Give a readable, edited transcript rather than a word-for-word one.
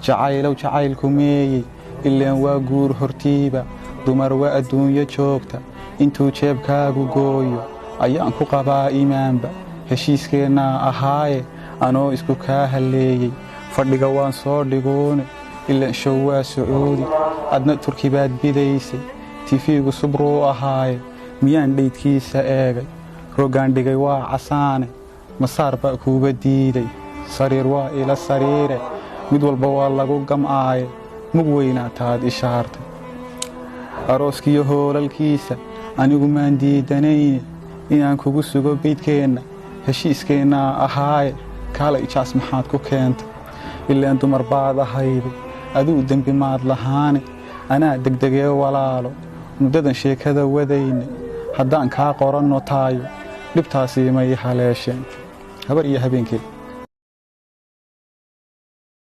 jacaylow jacaylku meeyey ileen waa guur hortiiba dumar waa adduunyo joogta intuu jeebkaagu gooyo ayaan ku qabaa iimaanba heshiiskeennaa ahaaye anoo isku kaa halleeyey fadhiga waan soo dhiguune ilaan show waa sacuudi adna turki baad bidaysay tifiigu subruu ahaaye miyaan dhaydkiisa eegay rogaan dhigay waa casaane masaar baa kuuga diiday sariir waa ila sariire mid walba waa lagu gam'aaye mug weynaa taad ishaartay arooskiyo hoolalkiisa anigu maan diidanayne inaan kugu sugo beydkeenna heshiiskeennaa ahaaye kaalay jaas maxaad ku keentay ilaan dumar baad ahayday aduu dembi maad lahaane anaa degdegee walaalo muddadan sheekada wadayne haddaan kaa qoranno taayo dhibtaasii may haleesheen habar iyo habeenkeed